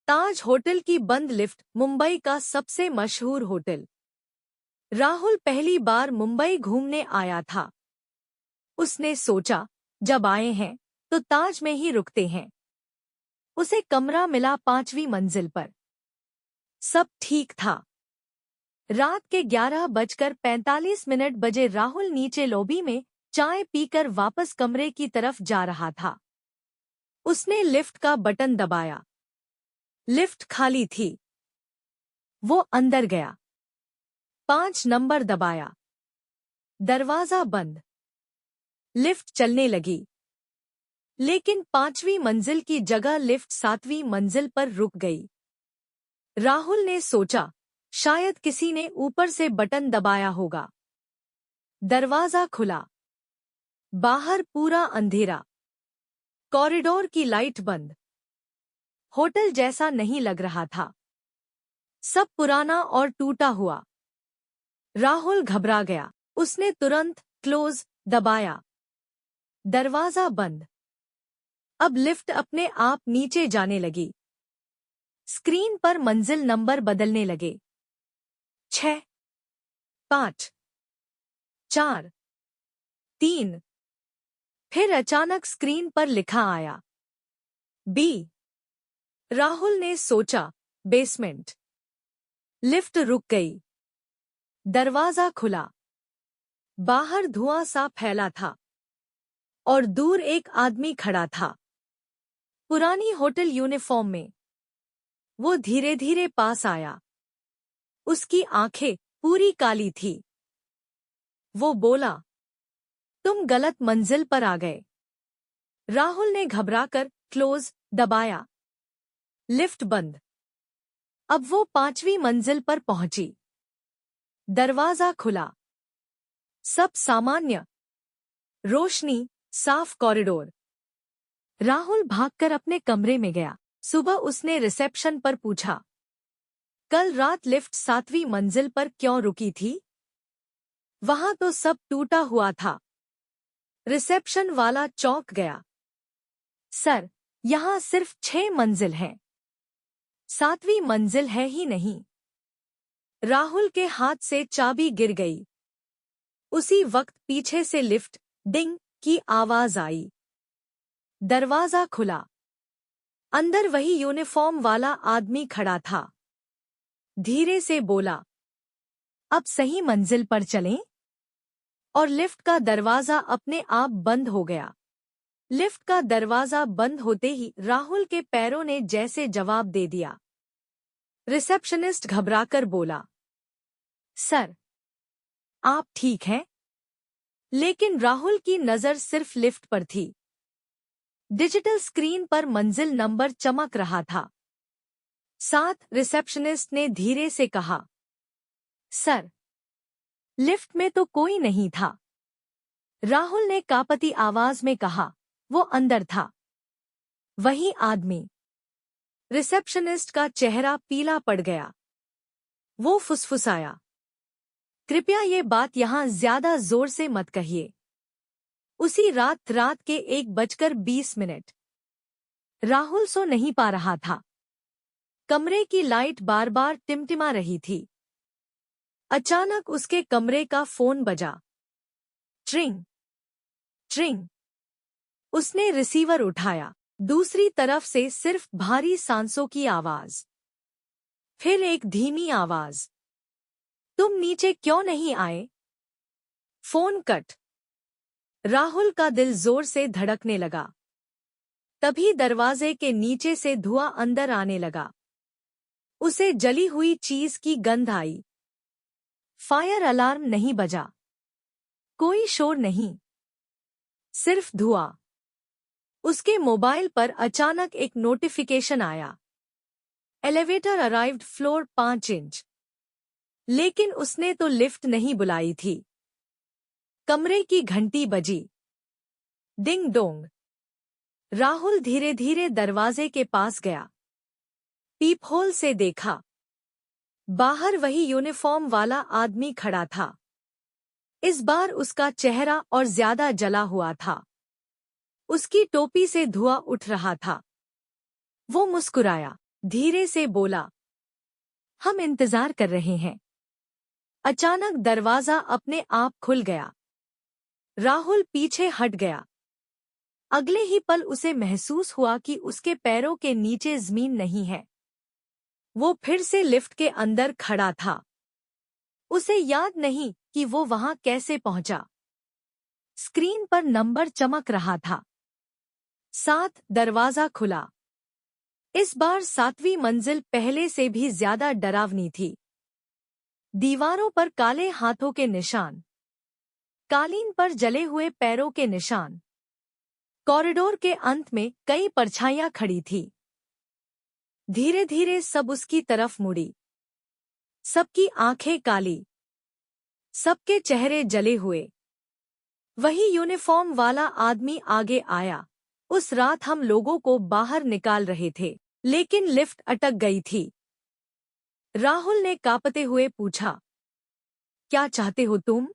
ताज hotel की बंद lift Mumbai का सबसे मशहूर होटल। राहुल पहली बार मुंबई घूमने आया था। उसने सोचा, जब आए हैं तो ताज में ही रुकते हैं। उसे कमरा मिला 5वीं मंजिल पर। सब ठीक था। रात के 11:45 बजे राहुल नीचे लॉबी में चाय पीकर वापस कमरे की तरफ जा रहा था। उसने लिफ्ट का बटन दबाया। लिफ्ट खाली थी। वो अंदर गया। 5 नंबर दबाया। दरवाजा बंद। लिफ्ट चलने लगी। लेकिन 5वीं मंजिल की जगह लिफ्ट 7वीं मंजिल पर रुक गई। राहुल ने सोचा, शायद किसी ने ऊपर से बटन दबाया होगा। दरवाजा खुला। बाहर पूरा अंधेरा। कॉरिडोर की लाइट बंद। होटल जैसा नहीं लग रहा था। सब पुराना और टूटा हुआ। राहुल घबरा गया। उसने तुरंत क्लोज दबाया। दरवाजा बंद। अब लिफ्ट अपने आप नीचे जाने लगी। स्क्रीन पर मंजिल नंबर बदलने लगे। 6, 5, 4, 3। फिर अचानक स्क्रीन पर लिखा आया, बी। राहुल ने सोचा, बेसमेंट। लिफ्ट रुक गई। दरवाजा खुला। बाहर धुआं सा फैला था और दूर एक आदमी खड़ा था, पुरानी होटल यूनिफॉर्म में। वो धीरे धीरे पास आया। उसकी आंखें पूरी काली थी। वो बोला, तुम गलत मंजिल पर आ गए। राहुल ने घबराकर क्लोज दबाया। लिफ्ट बंद। अब वो 5वीं मंजिल पर पहुंची। दरवाजा खुला। सब सामान्य। रोशनी, साफ कॉरिडोर। राहुल भागकर अपने कमरे में गया। सुबह उसने रिसेप्शन पर पूछा, कल रात लिफ्ट 7वीं मंजिल पर क्यों रुकी थी? वहां तो सब टूटा हुआ था। रिसेप्शन वाला चौंक गया। सर, यहां सिर्फ 6 मंजिल हैं। 7वीं मंजिल है ही नहीं। राहुल के हाथ से चाबी गिर गई। उसी वक्त पीछे से लिफ्ट डिंग की आवाज आई। दरवाजा खुला। अंदर वही यूनिफॉर्म वाला आदमी खड़ा था। धीरे से बोला, अब सही मंजिल पर चलें? और लिफ्ट का दरवाजा अपने आप बंद हो गया। लिफ्ट का दरवाजा बंद होते ही राहुल के पैरों ने जैसे जवाब दे दिया। रिसेप्शनिस्ट घबराकर बोला, सर, आप ठीक हैं? लेकिन राहुल की नजर सिर्फ लिफ्ट पर थी। डिजिटल स्क्रीन पर मंजिल नंबर चमक रहा था। 7। रिसेप्शनिस्ट ने धीरे से कहा, सर, लिफ्ट में तो कोई नहीं था। राहुल ने कांपती आवाज में कहा, वो अंदर था। वही आदमी। रिसेप्शनिस्ट का चेहरा पीला पड़ गया। वो फुसफुसाया, कृपया ये बात यहां ज्यादा जोर से मत कहिए। उसी रात के 1:20। राहुल सो नहीं पा रहा था। कमरे की लाइट बार बार टिमटिमा रही थी। अचानक उसके कमरे का फोन बजा। ट्रिंग, ट्रिंग। उसने रिसीवर उठाया। दूसरी तरफ से सिर्फ भारी सांसों की आवाज। फिर एक धीमी आवाज, तुम नीचे क्यों नहीं आए? Phone cut. राहुल का दिल जोर से धड़कने लगा। तभी दरवाजे के नीचे से धुआं अंदर आने लगा। उसे जली हुई चीज की गंध आई। फायर अलार्म नहीं बजा। कोई शोर नहीं। सिर्फ धुआं। उसके मोबाइल पर अचानक एक नोटिफिकेशन आया, एलिवेटर अराइव्ड फ्लोर 5 इंच। लेकिन उसने तो लिफ्ट नहीं बुलाई थी। कमरे की घंटी बजी। Ding dong. राहुल धीरे धीरे दरवाजे के पास गया। पीपहोल से देखा। बाहर वही यूनिफॉर्म वाला आदमी खड़ा था। इस बार उसका चेहरा और ज्यादा जला हुआ था। उसकी टोपी से धुआं उठ रहा था। वो मुस्कुराया। धीरे से बोला, हम इंतजार कर रहे हैं। अचानक दरवाजा अपने आप खुल गया। राहुल पीछे हट गया। अगले ही पल उसे महसूस हुआ कि उसके पैरों के नीचे जमीन नहीं है। वो फिर से लिफ्ट के अंदर खड़ा था। उसे याद नहीं कि वो वहां कैसे पहुंचा। स्क्रीन पर नंबर चमक रहा था। 7। दरवाजा खुला। इस बार 7वीं मंजिल पहले से भी ज्यादा डरावनी थी। दीवारों पर काले हाथों के निशान, कालीन पर जले हुए पैरों के निशान। कॉरिडोर के अंत में कई परछाइयां खड़ी थी। धीरे धीरे सब उसकी तरफ मुड़ी। सबकी आंखें काली, सबके चेहरे जले हुए। वही यूनिफॉर्म वाला आदमी आगे आया। उस रात हम लोगों को बाहर निकाल रहे थे, लेकिन लिफ्ट अटक गई थी। राहुल ने कांपते हुए पूछा, क्या चाहते हो तुम?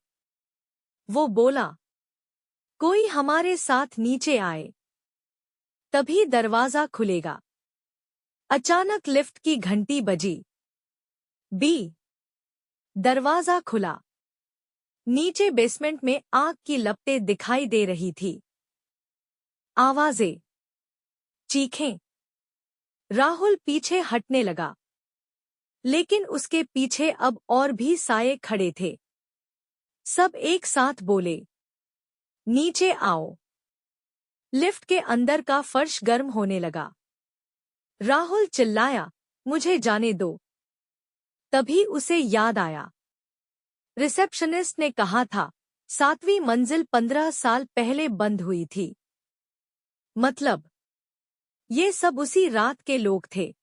वो बोला, कोई हमारे साथ नीचे आए, तभी दरवाजा खुलेगा। अचानक लिफ्ट की घंटी बजी। बी। दरवाजा खुला। नीचे बेसमेंट में आग की लपटें दिखाई दे रही थी। आवाजें, चीखें। राहुल पीछे हटने लगा, लेकिन उसके पीछे अब और भी साये खड़े थे। सब एक साथ बोले, नीचे आओ। लिफ्ट के अंदर का फर्श गर्म होने लगा। राहुल चिल्लाया, मुझे जाने दो। तभी उसे याद आया, रिसेप्शनिस्ट ने कहा था 7वीं मंजिल 15 साल पहले बंद हुई थी। मतलब ये सब उसी रात के लोग थे।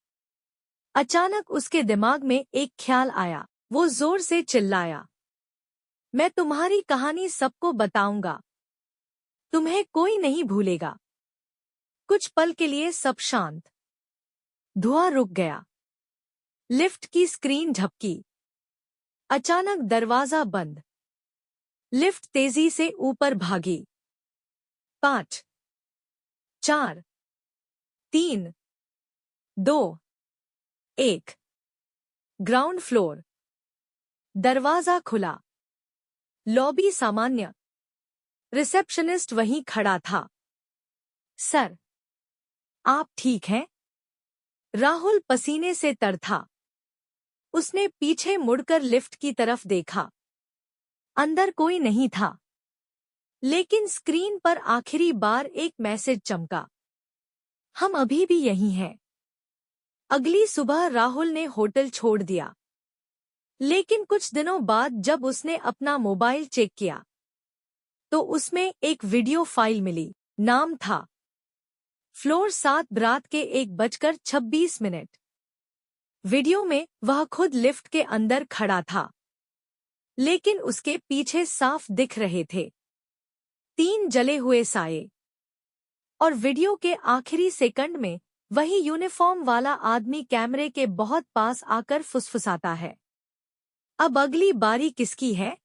अचानक उसके दिमाग में एक ख्याल आया। वो जोर से चिल्लाया, मैं तुम्हारी कहानी सबको बताऊंगा। तुम्हें कोई नहीं भूलेगा। कुछ पल के लिए सब शांत। धुआं रुक गया। लिफ्ट की स्क्रीन झपकी। अचानक दरवाजा बंद। लिफ्ट तेजी से ऊपर भागी। 5, 4, 3, 2, 1। Ground floor. दरवाजा खुला। लॉबी सामान्य। रिसेप्शनिस्ट वहीं खड़ा था। सर, आप ठीक हैं? राहुल पसीने से तर था। उसने पीछे मुड़कर लिफ्ट की तरफ देखा। अंदर कोई नहीं था, लेकिन स्क्रीन पर आखिरी बार एक मैसेज चमका, हम अभी भी यहीं हैं। अगली सुबह राहुल ने होटल छोड़ दिया, लेकिन कुछ दिनों बाद जब उसने अपना मोबाइल चेक किया, तो उसमें एक वीडियो फाइल मिली। नाम था फ्लोर 7 रात के 1:26। वीडियो में वह खुद लिफ्ट के अंदर खड़ा था, लेकिन उसके पीछे साफ दिख रहे थे 3 जले हुए साये। और वीडियो के आखिरी सेकंड में वही यूनिफॉर्म वाला आदमी कैमरे के बहुत पास आकर फुसफुसाता है, अब अगली बारी किसकी है?